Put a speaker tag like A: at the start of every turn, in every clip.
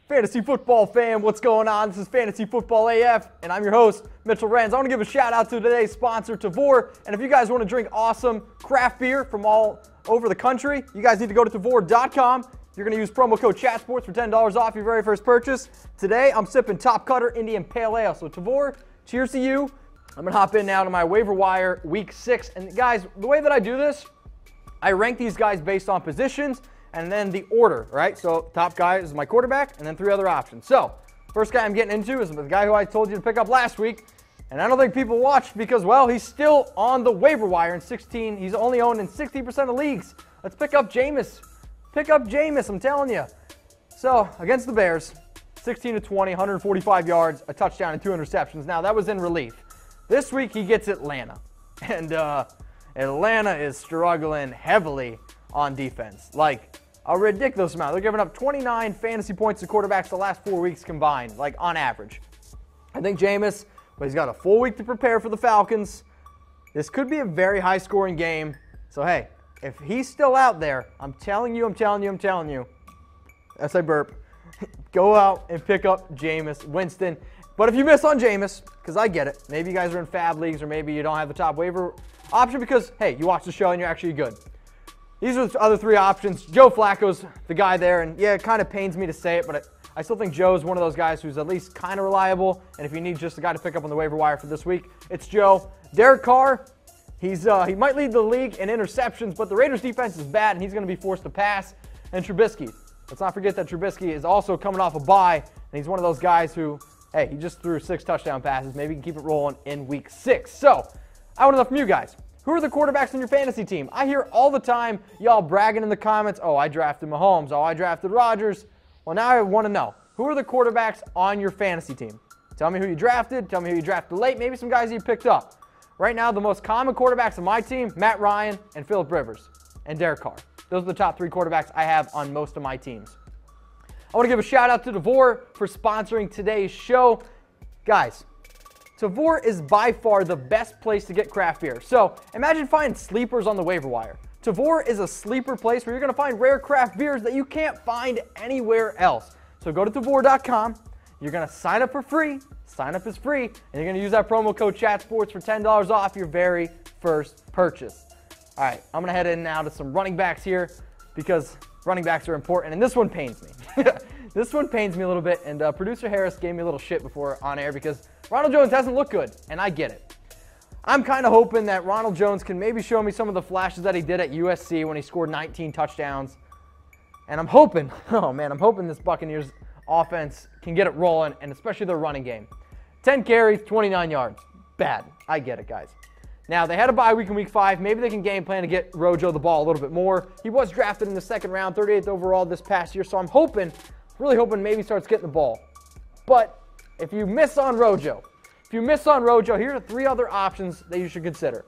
A: Fantasy football fam, what's going on? This is Fantasy Football AF, and I'm your host, Mitchell Renz. I want to give a shout out to today's sponsor, Tavour. And if you guys want to drink awesome craft beer from all over the country, you guys need to go to Tavour.com. You're going to use promo code CHATSPORTS for $10 off your very first purchase. Today, I'm sipping Top Cutter Indian Pale Ale. So Tavour, cheers to you. I'm going to hop in now to my waiver wire week 6. And guys, the way that I do this, I rank these guys based on positions and then the order, right? So top guy is my quarterback and then 3 other options. So first guy I'm getting into is the guy who I told you to pick up last week. And I don't think people watched because, well, he's still on the waiver wire in 16. He's only owned in 60% of leagues. Let's pick up Jameis. Pick up Jameis, I'm telling you. So against the Bears, 16 to 20, 145 yards, a touchdown and 2 interceptions. Now that was in relief. This week he gets Atlanta. And Atlanta is struggling heavily on defense. Like a ridiculous amount. They're giving up 29 fantasy points to quarterbacks the last 4 weeks combined, like on average. I think Jameis, but he's got a full week to prepare for the Falcons. This could be a very high-scoring game. So, hey, if he's still out there, I'm telling you, as I burp, go out and pick up Jameis Winston. But if you miss on Jameis, because I get it, maybe you guys are in fab leagues or maybe you don't have the top waiver option because, hey, you watch the show and you're actually good. These are the other 3 options. Joe Flacco's the guy there, and yeah, it kind of pains me to say it, but I still think Joe's one of those guys who's at least kind of reliable, and if you need just a guy to pick up on the waiver wire for this week, it's Joe. Derek Carr, he might lead the league in interceptions, but the Raiders' defense is bad, and he's going to be forced to pass. And Trubisky, let's not forget that Trubisky is also coming off a bye, and he's one of those guys who, hey, he just threw 6 touchdown passes. Maybe he can keep it rolling in week 6. So, I want to know from you guys. Who are the quarterbacks on your fantasy team? I hear all the time y'all bragging in the comments, oh, I drafted Mahomes, oh, I drafted Rodgers. Well, now I want to know, who are the quarterbacks on your fantasy team? Tell me who you drafted. Tell me who you drafted late. Maybe some guys you picked up. Right now, the most common quarterbacks on my team, Matt Ryan and Phillip Rivers and Derek Carr. Those are the top 3 quarterbacks I have on most of my teams. I want to give a shout out to Tavour for sponsoring today's show. Guys, Tavour is by far the best place to get craft beer. So imagine finding sleepers on the waiver wire. Tavour is a sleeper place where you're going to find rare craft beers that you can't find anywhere else. So go to Tavour.com. You're going to sign up for free. Sign up is free. And you're going to use that promo code CHATSPORTS for $10 off your very first purchase. All right, I'm going to head in now to some running backs here because running backs are important. And this one pains me. This one pains me a little bit. And producer Harris gave me a little shit before on air because Ronald Jones hasn't looked good, and I get it. I'm kind of hoping that Ronald Jones can maybe show me some of the flashes that he did at USC when he scored 19 touchdowns. And I'm hoping, oh man, I'm hoping this Buccaneers offense can get it rolling, and especially their running game. 10 carries, 29 yards. Bad. I get it, guys. Now, they had a bye week in week 5. Maybe they can game plan to get Rojo the ball a little bit more. He was drafted in the 2nd round, 38th overall this past year, so I'm hoping, really hoping maybe he starts getting the ball. But if you miss on Rojo, here are 3 other options that you should consider.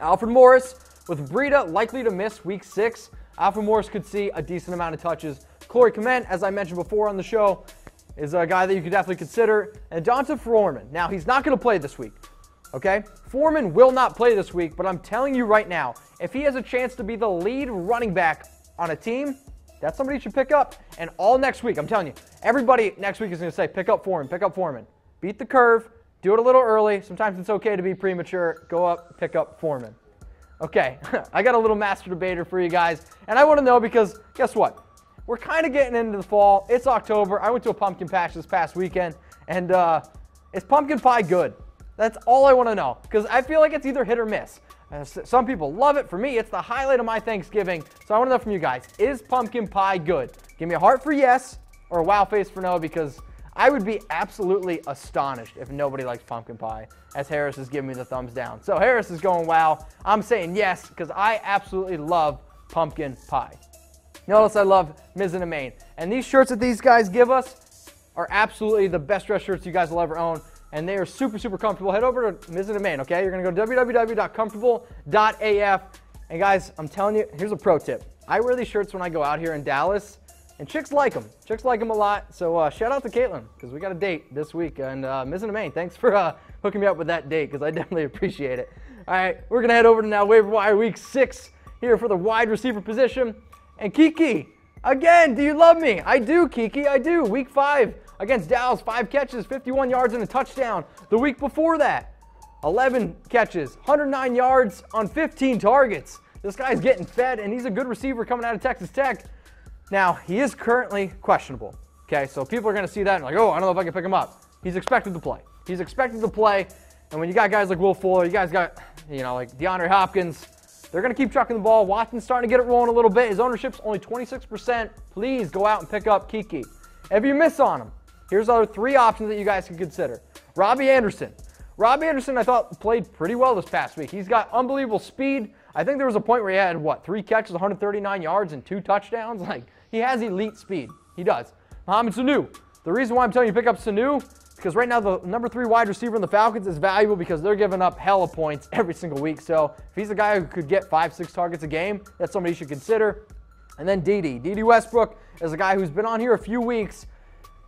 A: Alfred Morris, with Breida likely to miss week 6, Alfred Morris could see a decent amount of touches. Clement, as I mentioned before on the show, is a guy that you could definitely consider. And Donta Foreman. Now, he's not going to play this week, okay? Foreman will not play this week, but I'm telling you right now, if he has a chance to be the lead running back on a team, that's somebody you should pick up. And all next week, I'm telling you, everybody next week is going to say, pick up Foreman, pick up Foreman. Beat the curve, do it a little early. Sometimes it's okay to be premature. Go up, pick up Foreman. Okay, I got a little master debater for you guys. And I want to know because, guess what? We're kind of getting into the fall. It's October. I went to a pumpkin patch this past weekend. And is pumpkin pie good? That's all I want to know. Because I feel like it's either hit or miss. Some people love it. For me, it's the highlight of my Thanksgiving. So I want to know from you guys, is pumpkin pie good? Give me a heart for yes or a wow face for no, because I would be absolutely astonished if nobody likes pumpkin pie, as Harris is giving me the thumbs down. So Harris is going wow. I'm saying yes, because I absolutely love pumpkin pie. Notice I love Mizzen and Maine. And these shirts that these guys give us are absolutely the best dress shirts you guys will ever own. And they are super, super comfortable. Head over to Mizzen and Maine, okay? You're going to go to www.comfortable.af. And guys, I'm telling you, here's a pro tip. I wear these shirts when I go out here in Dallas, and chicks like them. Chicks like them a lot. So shout out to Caitlin, because we got a date this week. And Mizzen and Maine, thanks for hooking me up with that date, because I definitely appreciate it. All right, we're going to head over to now waiver wire week 6. here for the wide receiver position. And Keke, again, do you love me? I do, Keke, I do. Week 5 against Dallas, 5 catches, 51 yards and a touchdown. The week before that, 11 catches, 109 yards on 15 targets. This guy's getting fed, and he's a good receiver coming out of Texas Tech. Now, he is currently questionable. Okay, so people are going to see that and like, oh, I don't know if I can pick him up. He's expected to play. He's expected to play. And when you got guys like Will Fuller, you guys got, like DeAndre Hopkins, they're going to keep chucking the ball. Watson's starting to get it rolling a little bit. His ownership's only 26%. Please go out and pick up Keke. If you miss on him, here's other 3 options that you guys can consider. Robby Anderson. Robby Anderson, I thought, played pretty well this past week. He's got unbelievable speed. I think there was a point where he had, 3 catches, 139 yards, and 2 touchdowns. Like, he has elite speed. He does. Mohamed Sanu. The reason why I'm telling you to pick up Sanu is because right now the number 3 wide receiver in the Falcons is valuable because they're giving up hella points every single week. So if he's a guy who could get 5-6 targets a game, that's somebody you should consider. And then Dede. Dede Westbrook is a guy who's been on here a few weeks.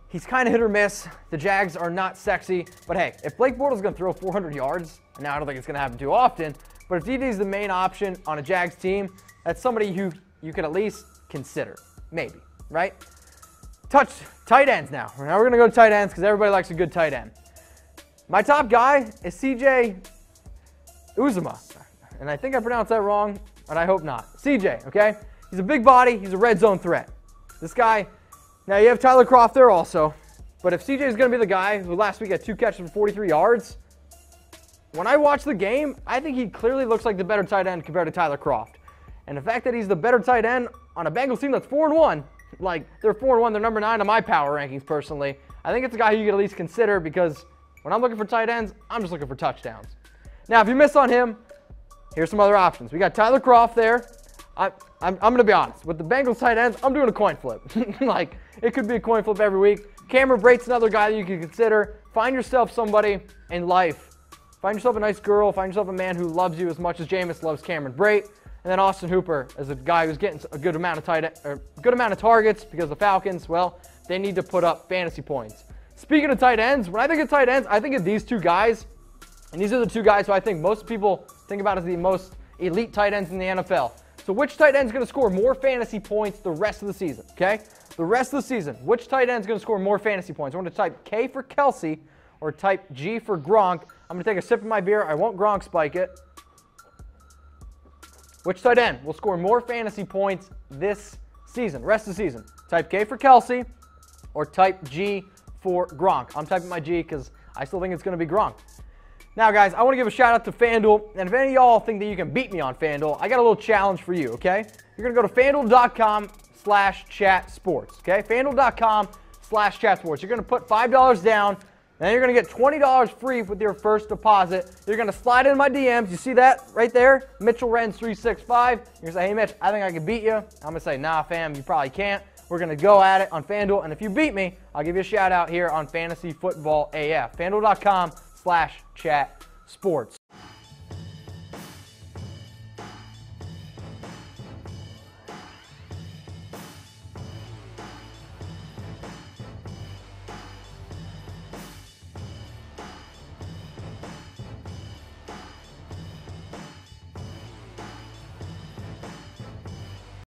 A: He's kind of hit or miss. The Jags are not sexy. But hey, if Blake Bortles going to throw 400 yards, and now I don't think it's going to happen too often, but if Dede is the main option on a Jags team, that's somebody who you could at least consider. Maybe, right? Tight ends now. Now we're going to go to tight ends because everybody likes a good tight end. My top guy is CJ Uzomah. And I think I pronounced that wrong, but I hope not. CJ, okay? He's a big body. He's a red zone threat. This guy, now you have Tyler Kroft there also. But if CJ is going to be the guy who last week had 2 catches for 43 yards, when I watch the game, I think he clearly looks like the better tight end compared to Tyler Kroft. And the fact that he's the better tight end on a Bengals team that's 4-1, like, they're 4-1, they're number 9 on my power rankings personally. I think it's a guy who you could at least consider because when I'm looking for tight ends, I'm just looking for touchdowns. Now, if you miss on him, here's some other options. We got Tyler Kroft there. I'm going to be honest. With the Bengals tight ends, I'm doing a coin flip. Like, it could be a coin flip every week. Cameron Brate's another guy that you can consider. Find yourself somebody in life. Find yourself a nice girl. Find yourself a man who loves you as much as Jameis loves Cameron Brate. And then Austin Hooper is a guy who's getting a good amount of targets because the Falcons, well, they need to put up fantasy points. Speaking of tight ends, when I think of tight ends, I think of these 2 guys. And these are the 2 guys who I think most people think about as the most elite tight ends in the NFL. So which tight end is going to score more fantasy points the rest of the season, okay? The rest of the season, which tight end is going to score more fantasy points? I want to type K for Kelsey or type G for Gronk. I'm going to take a sip of my beer. I won't Gronk spike it. Which tight end will score more fantasy points this season, rest of the season? Type K for Kelsey or type G for Gronk. I'm typing my G because I still think it's going to be Gronk. Now, guys, I want to give a shout out to FanDuel. And if any of y'all think that you can beat me on FanDuel, I got a little challenge for you, okay? You're going to go to FanDuel.com/chatsports, okay? FanDuel.com/chatsports. You're going to put $5 down. Then you're going to get $20 free with your first deposit. You're going to slide in my DMs. You see that right there? Mitchell Renz 365. You're going to say, hey, Mitch, I think I can beat you. I'm going to say, nah, fam, you probably can't. We're going to go at it on FanDuel. And if you beat me, I'll give you a shout out here on Fantasy Football AF. FanDuel.com/chatsports.